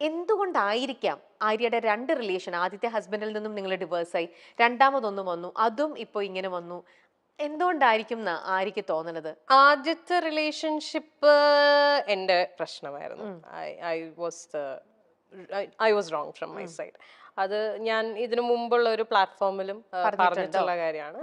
എന്തുകൊണ്ടായിരിക്കാം ആര്യയുടെ രണ്ട് റിലേഷൻ, ആദ്യത്തെ ഹസ്ബൻഡിൽ നിന്നും നിങ്ങൾ ഡിവേഴ്സായി, രണ്ടാമതൊന്നും വന്നു, അതും ഇപ്പൊ ഇങ്ങനെ വന്നു, എന്തുകൊണ്ടായിരിക്കും എന്നാ ആര്യക്ക് തോന്നണത്? ആദ്യത്തെ റിലേഷൻഷിപ്പ് എൻ്റെ പ്രശ്നമായിരുന്നു. I was wrong from my side. അത് ഞാൻ ഇതിനു മുമ്പുള്ള ഒരു പ്ലാറ്റ്ഫോമിലും പറഞ്ഞിട്ടുള്ള കാര്യമാണ്.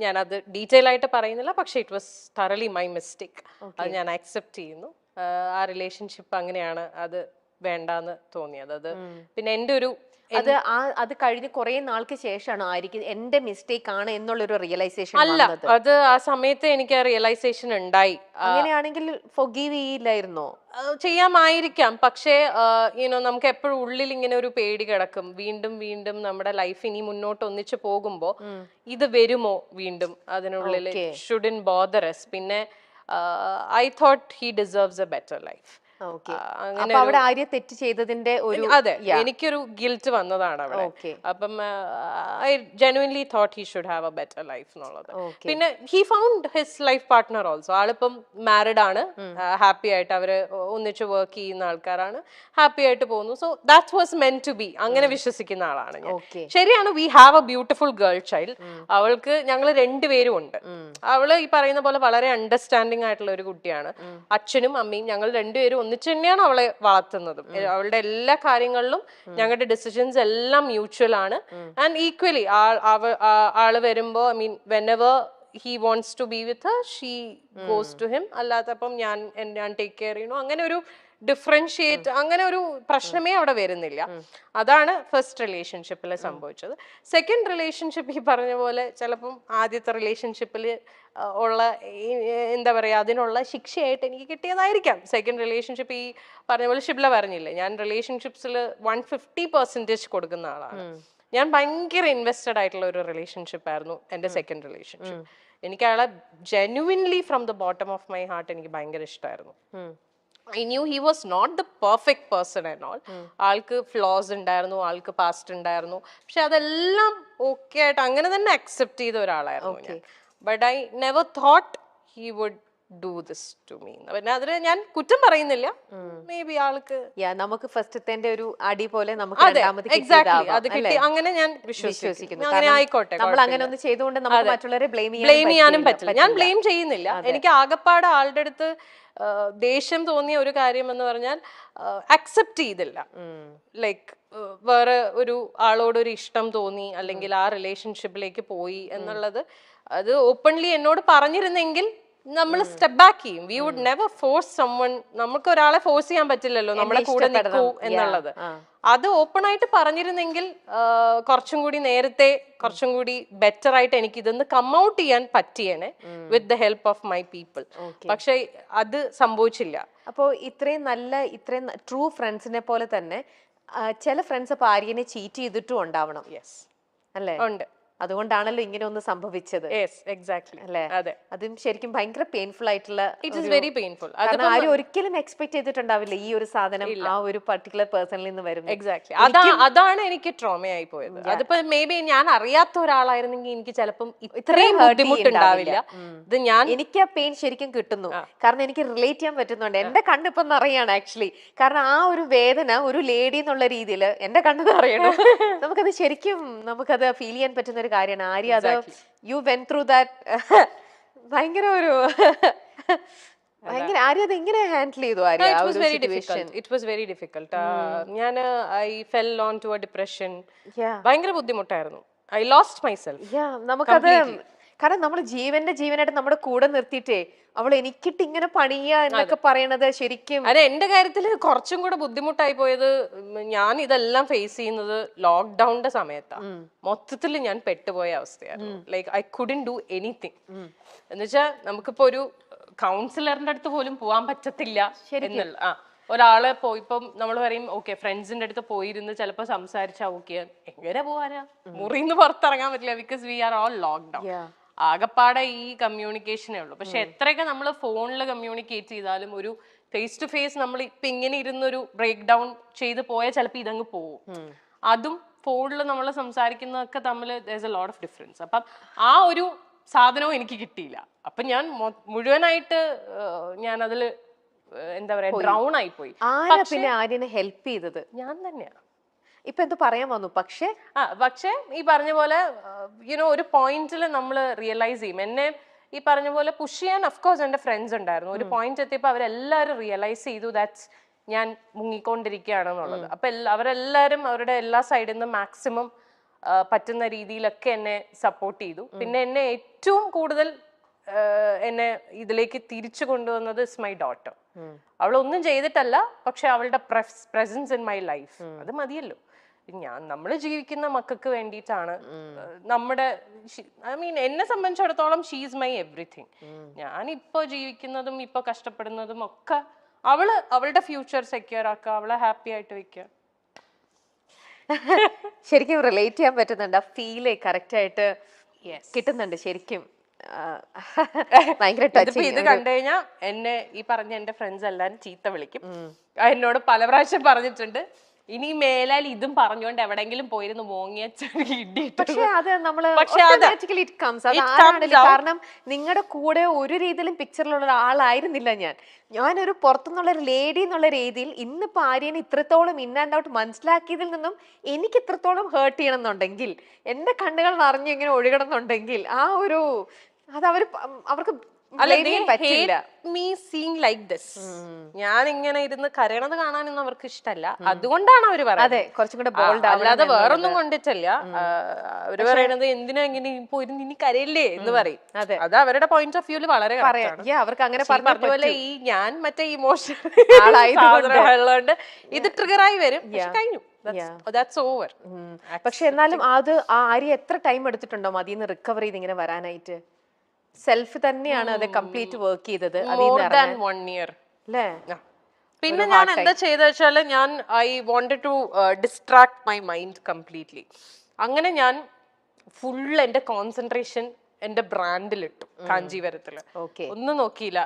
ഞാൻ അത് ഡീറ്റെയിൽ ആയിട്ട് പറയുന്നില്ല, പക്ഷെ ഇറ്റ് വാസ് തറലി മൈ മിസ്റ്റേക്ക്. അത് ഞാൻ അക്സെപ്റ്റ് ചെയ്യുന്നു. ആ റിലേഷൻഷിപ്പ് അങ്ങനെയാണ്, അത് വേണ്ടാന്ന് തോന്നിയത്. അത് പിന്നെ എൻ്റെ ഒരു അത് കഴിഞ്ഞ് കുറെ നാൾക്ക് ശേഷമാണ് ആര്യക്ക് എന്റെ മിസ്റ്റേക്ക് ആണ് എന്നുള്ളൊരു റിയലൈസേഷൻ അല്ല, അത് ആ സമയത്ത് എനിക്ക് ആ റിയലൈസേഷൻ ഉണ്ടായി. അങ്ങനെയാണെങ്കിൽ ഫൊഗീവ് ചെയ്യില്ലായിരുന്നോ? ചെയ്യാമായിരിക്കാം, പക്ഷേ നമുക്ക് എപ്പോഴും ഉള്ളിൽ ഇങ്ങനെ ഒരു പേടി കിടക്കും. വീണ്ടും വീണ്ടും നമ്മുടെ ലൈഫ് ഇനി മുന്നോട്ട് ഒന്നിച്ചു പോകുമ്പോ ഇത് വരുമോ വീണ്ടും അതിനുള്ളിൽ. Shouldn't bother us. പിന്നെ I thought he deserves A better life. അവിടെ ആര്യ തെറ്റ് ചെയ്തതിന്റെ ഒരു അതെ, എനിക്കൊരു ഗിൽറ്റ് വന്നതാണ് അവിടെ. അപ്പം I genuinely thought he should have a better life എന്നുള്ളത്. പിന്നെ he found his life partner also. ആളിപ്പം മാരിഡ് ആണ്, ഹാപ്പി ആയിട്ട് അവര് ഒന്നിച്ച് വർക്ക് ചെയ്യുന്ന ആൾക്കാരാണ്, ഹാപ്പി ആയിട്ട് പോകുന്നു. So that was meant to be. അങ്ങനെ വിശ്വസിക്കുന്ന ആളാണ് ഞാൻ. ശരിയാണ്, we have a beautiful girl child. അവൾക്ക് ഞങ്ങൾ രണ്ടുപേരും ഉണ്ട്. അവള് ഈ പറയുന്ന പോലെ വളരെ അണ്ടർസ്റ്റാൻഡിങ് ആയിട്ടുള്ള ഒരു കുട്ടിയാണ്. അച്ഛനും അമ്മയും ഞങ്ങൾ രണ്ടുപേരും ഒന്നിച്ച് തന്നെയാണ് അവളെ വളർത്തുന്നതും. അവളുടെ എല്ലാ കാര്യങ്ങളിലും ഞങ്ങളുടെ ഡിസിഷൻസ് എല്ലാം മ്യൂച്വൽ ആണ്. ആൻഡ് ഈക്വലി ആള് വരുമ്പോ, I mean whenever he wants to be with her, she goes to him. അല്ലാത്തപ്പം ഞാൻ ടേക്ക് കെയർ ചെയ്യണു. അങ്ങനെ ഒരു ഡിഫറൻഷിയേറ്റ്, അങ്ങനെ ഒരു പ്രശ്നമേ അവിടെ വരുന്നില്ല. അതാണ് ഫസ്റ്റ് റിലേഷൻഷിപ്പിൽ സംഭവിച്ചത്. സെക്കൻഡ് റിലേഷൻഷിപ്പ് ഈ പറഞ്ഞ പോലെ ചിലപ്പം ആദ്യത്തെ റിലേഷൻഷിപ്പിൽ ഉള്ള എന്താ പറയാ, അതിനുള്ള ശിക്ഷയായിട്ട് എനിക്ക് കിട്ടിയതായിരിക്കാം സെക്കൻഡ് റിലേഷൻഷിപ്പ്. ഈ പറഞ്ഞ പോലെ ഷിബ്ല പറഞ്ഞില്ലേ, ഞാൻ റിലേഷൻഷിപ്സിൽ 150% കൊടുക്കുന്ന ആളാണ്. ഞാൻ ഭയങ്കര ഇൻവെസ്റ്റഡ് ആയിട്ടുള്ള ഒരു റിലേഷൻഷിപ്പ് ആയിരുന്നു എൻ്റെ സെക്കൻഡ് റിലേഷൻഷിപ്പ്. എനിക്ക് അയാളെ genuinely from the bottom of my heart എനിക്ക് ഭയങ്കര ഇഷ്ടമായിരുന്നു. I knew he was not the perfect person and all. ആൾക്ക് ഫ്ലോസ് ഉണ്ടായിരുന്നു, ആൾക്ക് പാസ്റ്റ് ഉണ്ടായിരുന്നു, പക്ഷെ അതെല്ലാം ഓക്കെ ആയിട്ട് അങ്ങനെ തന്നെ അക്സെപ്റ്റ് ചെയ്ത ഒരാളായിരുന്നു ഞാൻ. But I never thought he would do this to me. പിന്നെ അതിന് ഞാൻ കുറ്റം പറയുന്നില്ല. മേ ബി ആൾക്ക് നമുക്ക് ഫസ്റ്റത്തെ ഒരു അടി പോലെ നമുക്ക് എക്സാക്ട്ലി അത് കിട്ടി, അങ്ങനെ ഞാൻ വിശ്വസിക്കുന്നു. അങ്ങനെ ആയിക്കോട്ടെ, നമ്മൾ അങ്ങനെ ഒന്ന് ചെയ്തുകൊണ്ട് നമുക്ക് മറ്റുള്ളവരെ ബ്ലെയിം ചെയ്യാനും പറ്റില്ല. ഞാൻ ബ്ലെയിം ചെയ്യുന്നില്ല. എനിക്ക് ആകപ്പാട് ആളുടെ അടുത്ത് ദേഷ്യം തോന്നിയ ഒരു കാര്യം എന്ന് പറഞ്ഞാൽ അക്സെപ്റ്റ് ചെയ്തില്ല. ലൈക്ക് വേറെ ഒരു ആളോടൊരു ഇഷ്ടം തോന്നി, അല്ലെങ്കിൽ ആ റിലേഷൻഷിപ്പിലേക്ക് പോയി എന്നുള്ളത് അത് ഓപ്പൺലി എന്നോട് പറഞ്ഞിരുന്നെങ്കിൽ നമ്മൾ സ്റ്റെപ്പ് ബാക്ക് ചെയ്യും. We would never force someone. നമുക്ക് ഒരാളെ ഫോഴ്സ് ചെയ്യാൻ പറ്റില്ലല്ലോ നമ്മളെ കൂടെ നിൽക്കൂ എന്നുള്ളത്. അത് ഓപ്പൺ ആയിട്ട് പറഞ്ഞിരുന്നെങ്കിൽ കുറച്ചും കൂടി നേരത്തെ, കുറച്ചും കൂടി ബെറ്റർ ആയിട്ട് എനിക്ക് ഇതൊന്ന് കം ഔട്ട് ചെയ്യാൻ പറ്റിയേനെ with the help of my people. പക്ഷെ അത് സംഭവിച്ചില്ല. അപ്പോൾ ഇത്രയും ട്രൂ ഫ്രണ്ട്സിനെ പോലെ തന്നെ ചില ഫ്രണ്ട്സ് അപ്പൊ ആര്യനെ ചീറ്റ് ചെയ്തിട്ടും ഉണ്ടാവണം. യെസ്, അല്ലേ? ഉണ്ട്. അതുകൊണ്ടാണല്ലോ ഇങ്ങനെ ഒന്ന് സംഭവിച്ചത്. അല്ലേ? അതും ശരിക്കും ഭയങ്കര പെയിൻഫുൾ ആയിട്ടുള്ള, ഇറ്റ് ഈസ് വെരി പെയിൻഫുൾ. കാരണം ആരും ഒരിക്കലും എക്സ്പെക്ട് ചെയ്തിട്ടുണ്ടാവില്ല ഈ ഒരു സാധനം ആ ഒരു പർട്ടിക്കുലർ പേഴ്സണിൽ നിന്ന് വരും. എക്സാക്ട്ലി, അതാണ് എനിക്ക് ട്രോമയായി പോയത്. അതിപ്പോ മേ ബി ഞാൻ അറിയാത്ത ഒരാളായിരുന്നെങ്കിൽ എനിക്ക് ചിലപ്പം ഇത്രയും ബുദ്ധിമുട്ടുണ്ടാവില്ല. ഇത് എനിക്ക് ആ പെയിൻ ശരിക്കും കിട്ടുന്നു, കാരണം എനിക്ക് റിലേറ്റ് ചെയ്യാൻ പറ്റുന്നുണ്ട്. എന്റെ കണ്ണിപ്പം നിറയാണ് ആക്ച്വലി. കാരണം ആ ഒരു വേദന ഒരു ലേഡി എന്നുള്ള രീതിയിൽ എന്റെ കണ്ണ് നിറയണം. നമുക്കത് ശരിക്കും നമുക്കത് ഫീൽ ചെയ്യാൻ പറ്റുന്ന ഒരു കാര്യമാണ്. ആര്യ അത് യു വെന്റ് ത്രൂ ദാറ്റ്. ഭയങ്കര ഒരു ആര്യ അത് എങ്ങനെ ഹാൻഡിൽ ചെയ്തു? Arya it was very difficult. ഞാൻ I fell on to a depression. ഭയങ്കര ബുദ്ധിമുട്ടായിരുന്നു. I lost myself. നമുക്കത് കാരണം നമ്മൾ ജീവനായിട്ട് നമ്മുടെ കൂടെ നിർത്തിയിട്ടേ അവൾ എനിക്കിട്ട് ഇങ്ങനെ പണിയ എന്നൊക്കെ പറയണത് ശരിക്കും. അതെ, എന്റെ കാര്യത്തിൽ കുറച്ചും കൂടെ ബുദ്ധിമുട്ടായി പോയത്, ഞാൻ ഇതെല്ലാം ഫേസ് ചെയ്യുന്നത് ലോക്ക്ഡൌണിന്റെ സമയത്താണ്. മൊത്തത്തിൽ ഞാൻ പെട്ടുപോയ അവസ്ഥയായിരുന്നു. Like I couldn't do anything. എന്നുവെച്ചാൽ നമുക്കിപ്പോ ഒരു കൗൺസിലറിന്റെ അടുത്ത് പോലും പോവാൻ പറ്റത്തില്ല എന്നുള്ള ഒരാളെ ഇപ്പം നമ്മൾ പറയും ഓക്കെ ഫ്രണ്ട്സിന്റെ അടുത്ത് പോയിരുന്ന് ചിലപ്പോ സംസാരിച്ചാ ഓക്കെ, എങ്ങനെ പോവാനാ? മുറിന്ന് പുറത്തിറങ്ങാൻ പറ്റില്ല, because we are all lockdown. ആകപ്പാടെ ഈ കമ്മ്യൂണിക്കേഷനേ ഉള്ളൂ. പക്ഷെ എത്രയൊക്കെ നമ്മൾ ഫോണിൽ കമ്മ്യൂണിക്കേറ്റ് ചെയ്താലും ഒരു ഫേസ് ടു ഫേസ് നമ്മൾ ഇപ്പൊ ഇങ്ങനെ ഇരുന്നൊരു ബ്രേക്ക് ഡൗൺ ചെയ്ത് പോയാൽ ചിലപ്പോൾ ഇതങ്ങ് പോവും. അതും ഫോണിൽ നമ്മൾ സംസാരിക്കുന്നതൊക്കെ തമ്മിൽ there's a lot of difference. അപ്പം ആ ഒരു സാധനവും എനിക്ക് കിട്ടിയില്ല. അപ്പൊ ഞാൻ മുഴുവനായിട്ട് ഞാൻ അതിൽ എന്താ പറയാ ഡ്രൗൺ ആയി പോയി. ആരാ പിന്നെ ആര്യനെ ഹെൽപ്പ് ചെയ്തത്? ഞാൻ തന്നെയാ. ഇപ്പൊ എന്ത് പറയാൻ വന്നു? പക്ഷേ ഈ പറഞ്ഞ പോലെ യുനോ ഒരു പോയിന്റിൽ നമ്മൾ റിയലൈസ് ചെയ്യും. എന്നെ ഈ പറഞ്ഞ പോലെ പുഷ് ചെയ്യാൻ അഫ്കോഴ്സ് എന്റെ ഫ്രണ്ട്സ് ഉണ്ടായിരുന്നു. ഒരു പോയിന്റ് എത്തിയപ്പോൾ അവരെല്ലാവരും റിയലൈസ് ചെയ്തു ദാറ്റ്സ് ഞാൻ മുങ്ങിക്കൊണ്ടിരിക്കുകയാണെന്നുള്ളത്. അപ്പൊ അവരെല്ലാവരും അവരുടെ എല്ലാ സൈഡിൽ നിന്നും മാക്സിമം പറ്റുന്ന രീതിയിലൊക്കെ എന്നെ സപ്പോർട്ട് ചെയ്തു. പിന്നെ എന്നെ ഏറ്റവും കൂടുതൽ എന്നെ ഇതിലേക്ക് തിരിച്ചു കൊണ്ടുവന്നത് ഇസ് മൈ ഡോട്ടർ. അവളൊന്നും ചെയ്തിട്ടല്ല, പക്ഷെ അവളുടെ പ്രസൻസ് ഇൻ മൈ ലൈഫ് അത് മതിയല്ലോ. നമ്മൾ ജീവിക്കുന്ന മക്കൾക്ക് വേണ്ടിയിട്ടാണ്. നമ്മുടെ ഐ മീൻ എന്നെ സംബന്ധിച്ചിടത്തോളം ഷീസ് മൈ എവറിഥിങ്. ഞാൻ ഇപ്പൊ ജീവിക്കുന്നതും ഇപ്പൊ കഷ്ടപ്പെടുന്നതും ഒക്കെ അവളുടെ ഫ്യൂച്ചർ സെക്യൂർ ആക്കുക, അവളെ ഹാപ്പി ആയിട്ട് വെക്കുക. ശരിക്കും റിലേറ്റ് ചെയ്യാൻ പറ്റുന്നുണ്ട്. ആ ഫീല് കറക്റ്റ് ആയിട്ട് കിട്ടുന്നുണ്ട് ശരിക്കും. ഭയങ്കര ഇത് കണ്ടു കഴിഞ്ഞാൽ എന്നെ ഈ പറഞ്ഞ എന്റെ ഫ്രണ്ട്സ് എല്ലാരും ചീത്ത വിളിക്കും. എന്നോട് പല പ്രാവശ്യം പറഞ്ഞിട്ടുണ്ട്, ഇനി മേലാൽ ഇതും പറഞ്ഞുകൊണ്ട് എവിടെങ്കിലും പോയിരുന്നു മോങ്ങിയ. കാരണം നിങ്ങളുടെ കൂടെ ഒരു രീതിയിലും പിക്ചറിലുള്ള ആളായിരുന്നില്ല ഞാനൊരു പുറത്തുനിന്നുള്ള ഒരു ലേഡി എന്നുള്ള രീതിയിൽ ഇന്നിപ്പോ ആര്യനെ ഇത്രത്തോളം ഇൻ ആൻഡ് ഔട്ട് മനസ്സിലാക്കിയതിൽ നിന്നും എനിക്ക് ഇത്രത്തോളം ഹേർട്ട് ചെയ്യണം എന്നുണ്ടെങ്കിൽ, എന്റെ കണ്ണുകൾ നിറഞ്ഞു ഇങ്ങനെ ഒഴുകണം എന്നുണ്ടെങ്കിൽ ആ ഒരു അത് അവർക്ക് ഞാൻ ഇങ്ങനെ ഇരുന്ന് കരയണത് കാണാനൊന്നും അവർക്ക് ഇഷ്ടമല്ല. അതുകൊണ്ടാണ് അവര് പറയുന്നത്, അല്ലാതെ വേറൊന്നും കൊണ്ടിട്ടല്ല. അവര് പറയണത് എന്തിനാ ഇങ്ങനെ ഇനി കരയില്ലേ എന്ന് പറയും. അത് അവരുടെ പോയിന്റ് ഓഫ് വ്യൂല് വളരെ അവർക്ക് അങ്ങനെ പറഞ്ഞ പോലെ ഈ ഞാൻ മറ്റേ ഇമോഷൻ ഉള്ളതുകൊണ്ട് ഇത് ട്രിഗറായി വരും. കഴിഞ്ഞു, that's over. പക്ഷെ എന്നാലും അത് ആര്യ എത്ര ടൈം എടുത്തിട്ടുണ്ടോ അതിന്ന് റിക്കവർ ചെയ്ത് ഇങ്ങനെ വരാനായിട്ട്? സെൽഫ് തന്നെയാണ് അത് കംപ്ലീറ്റ് വർക്ക് ചെയ്തത്. More than 1 year. പിന്നെ ഞാൻ എന്താ ചെയ്ത വെച്ചാല് ഞാൻ I wanted to distract my mind completely. അങ്ങനെ ഞാൻ ഫുൾ എന്റെ കോൺസെൻട്രേഷൻ എന്റെ ബ്രാൻഡിലിട്ടു. കാഞ്ചീവരത്തില് ഒന്നും നോക്കിയില്ല.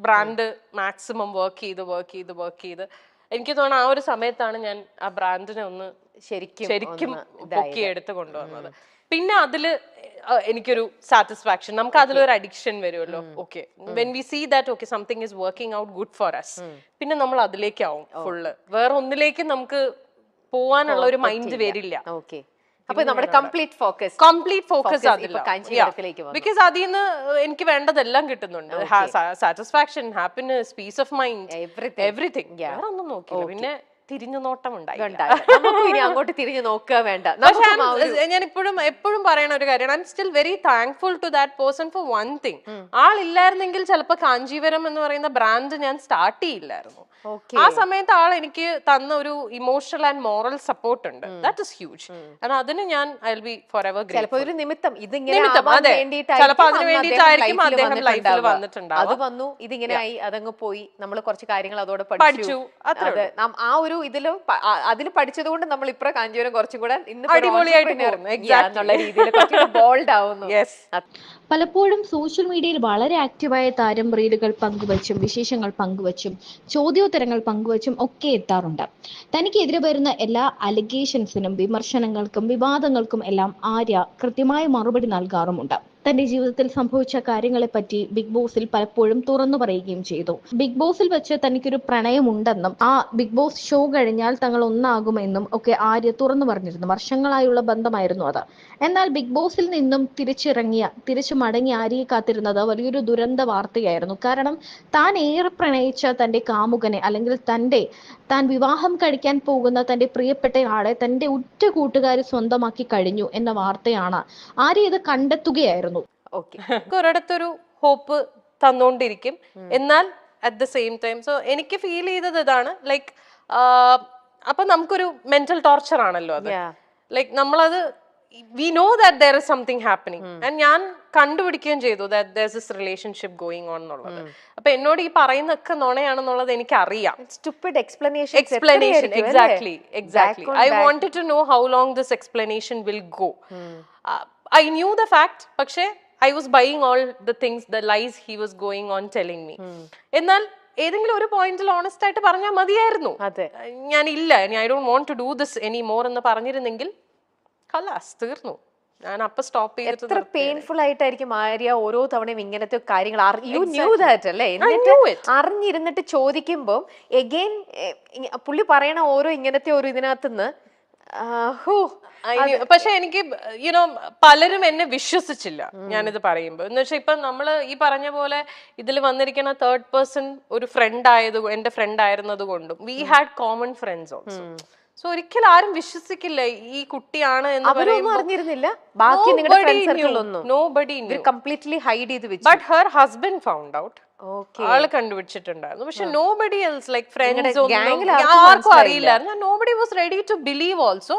ബ്രാൻഡ് മാക്സിമം വർക്ക് ചെയ്ത് എനിക്ക് തോന്നുന്നു ആ ഒരു സമയത്താണ് ഞാൻ ആ ബ്രാൻഡിനെ ഒന്ന് ശരിക്കും പൊക്കി എടുത്ത് കൊണ്ടുവന്നത്. പിന്നെ അതില് എനിക്കൊരു സാറ്റിസ്ഫാക്ഷൻ, നമുക്ക് അതിലൊരു അഡിക്ഷൻ വരുമല്ലോ. Okay, when we see that okay something is working out good for us, പിന്നെ നമ്മൾ അതിലേക്കാവും ഫുള്ള്. വേറെ ഒന്നിലേക്കും നമുക്ക് പോവാനുള്ള ഒരു മൈൻഡ് വരില്ല. അപ്പൊ നമ്മുടെ കംപ്ലീറ്റ് ഫോക്കസ് അതില്ല. ബിക്കോസ് അതിൽ നിന്ന് എനിക്ക് വേണ്ടതെല്ലാം കിട്ടുന്നുണ്ട്. Satisfaction, happiness, peace of mind, everything. വേറെ ഒന്നും നോക്കില്ല. പിന്നെ തിരിഞ്ഞു നോട്ടം അങ്ങോട്ട് തിരിഞ്ഞു നോക്കുക വേണ്ട. ഞാൻ എപ്പോഴും പറയണ ഒരു കാര്യമാണ്, I'm still very thankful to that person for one thing. ആളില്ലായിരുന്നെങ്കിൽ ചിലപ്പോൾ കാഞ്ചീവരം എന്ന് പറയുന്ന ബ്രാൻഡ് ഞാൻ സ്റ്റാർട്ട് ചെയ്യില്ലായിരുന്നു. ആ സമയത്ത് ആൾ എനിക്ക് തന്ന ഒരു ഇമോഷണൽ ആൻഡ് മോറൽ സപ്പോർട്ട് ഉണ്ട്. That is huge. കാരണം അതിന് ഞാൻ I will be for ever grateful. ഒരു നിമിത്തം അതെ, ചിലപ്പോൾ അതിന് വേണ്ടിയിട്ടായിരിക്കും അദ്ദേഹം ലൈഫിൽ വന്നിട്ടുണ്ടാവും. അത് വന്നു, ഇതിങ്ങനെ ആയി, അതങ്ങ് പോയി, നമ്മൾ കുറച്ച് കാര്യങ്ങൾ അതോടെ പഠിച്ചു. ആ ഒരു ഇതില് അതിൽ പഠിച്ചത് കൊണ്ട് നമ്മൾ ഇപ്പോ കാഞ്ചീവരം കുറച്ചും കൂടെ ബോൾഡ് ആവുന്നു. പലപ്പോഴും സോഷ്യൽ മീഡിയയിൽ വളരെ ആക്റ്റീവായ താരം റീലുകൾ പങ്കുവച്ചും വിശേഷങ്ങൾ പങ്കുവച്ചും ചോദ്യോത്തരങ്ങൾ പങ്കുവച്ചും ഒക്കെ എത്താറുണ്ട്. തനിക്കെതിരെ വരുന്ന എല്ലാ അലിഗേഷൻസിനും വിമർശനങ്ങൾക്കും വിവാദങ്ങൾക്കും എല്ലാം ആര്യ കൃത്യമായ മറുപടി നൽകാറുമുണ്ട്. തന്റെ ജീവിതത്തിൽ സംഭവിച്ച കാര്യങ്ങളെപ്പറ്റി ബിഗ് ബോസിൽ പലപ്പോഴും തുറന്നു പറയുകയും ചെയ്തു. ബിഗ് ബോസിൽ വെച്ച് തനിക്കൊരു പ്രണയമുണ്ടെന്നും ആ ബിഗ് ബോസ് ഷോ കഴിഞ്ഞാൽ തങ്ങൾ ഒന്നാകുമെന്നും ഒക്കെ ആര്യ തുറന്നു പറഞ്ഞിരുന്നു. വർഷങ്ങളായുള്ള ബന്ധമായിരുന്നു അത്. എന്നാൽ ബിഗ് ബോസിൽ നിന്നും തിരിച്ചു മടങ്ങി ആര്യയെ കാത്തിരുന്നത് വലിയൊരു ദുരന്ത വാർത്തയായിരുന്നു. കാരണം താൻ ഏറെ പ്രണയിച്ച തന്റെ കാമുകനെ, അല്ലെങ്കിൽ താൻ വിവാഹം കഴിക്കാൻ പോകുന്ന തന്റെ പ്രിയപ്പെട്ട ആളെ തന്റെ ഉറ്റ കൂട്ടുകാരി സ്വന്തമാക്കി കഴിഞ്ഞു എന്ന വാർത്തയാണ്. ആര്യ ഇത് കണ്ടെത്തുകയായിരുന്നു. ഒരിടത്തൊരു ഹോപ്പ് തന്നോണ്ടിരിക്കും. എന്നാൽ അറ്റ് ദ സെയിം ടൈം എനിക്ക് ഫീൽ ചെയ്തത് ഇതാണ്, ലൈക്ക് അപ്പൊ നമുക്കൊരു മെന്റൽ ടോർച്ചർ ആണല്ലോ അത്. ലൈക്ക് നമ്മളത് we know that there is something happening and ഞാൻ കണ്ടുപിടിക്കുകയും ചെയ്തു that there's this relationship going on എന്നുള്ളത്. അപ്പൊ എന്നോട് ഈ പറയുന്നൊക്കെ നുണയാണെന്നുള്ളത് എനിക്ക് അറിയാം. stupid explanation exactly I wanted to know how long this explanation will go. I knew the fact, പക്ഷേ I was buying all the things, the lies he was going on telling me. എന്നാൽ ഏതെങ്കിലും ഒരു പോയിന്റിൽ honest ആയിട്ട് പറഞ്ഞാൽ മതിയായിരുന്നു. ഞാൻ ഇല്ല, I don't want to do this any more എന്ന് പറഞ്ഞിരുന്നെങ്കിൽ തീർന്നു. ഞാൻ അപ്പൊ സ്റ്റോപ്പ് ചെയ്തിട്ട് എത്ര പെയിൻഫുൾ ആയിട്ടായിരിക്കും ആര്യ ഓരോ തവണയും ഇങ്ങനത്തെ കാര്യങ്ങൾ യു ന്യൂ Exactly. ദാറ്റ് അല്ലേ, knew എന്നിട്ട് it. അറിഞ്ഞിരുന്നിട്ട് ചോദിക്കുമ്പോൾ എഗെയിൻ പുള്ളി പറയണ ഓരോ ഇങ്ങനത്തെ ഒരു ഇതിനകത്തുനിന്ന് പക്ഷെ എനിക്ക് യുനോ പലരും എന്നെ വിശ്വസിച്ചില്ല ഞാനിത് പറയുമ്പോ. എന്ന് വെച്ചാൽ ഇപ്പൊ നമ്മള് ഈ പറഞ്ഞ പോലെ ഇതിൽ വന്നിരിക്കുന്ന തേർഡ് പേഴ്സൺ ഒരു ഫ്രണ്ട് എന്റെ ഫ്രണ്ട് ആയിരുന്നത് കൊണ്ടും we had common friends also. So ഒരിക്കലും ആരും വിശ്വസിക്കില്ല ഈ കുട്ടിയാണ് എന്ന് അവരൊന്നും അറിഞ്ഞിരുന്നില്ല, ബാക്കി നിങ്ങളുടെ ഫ്രണ്ട് സർക്കിളൊന്നും നോബഡി കംപ്ലീറ്റ്ലി ഹൈഡ് ചെയ്ത് വെച്ചു. But her husband found out. Okay, ആള് കണ്ടുപിടിച്ചിട്ടുണ്ടായിരുന്നു. പക്ഷെ nobody else like friends gang ൽ ആർക്കും അറിയില്ലായിരുന്നു. Nobody was ready to believe also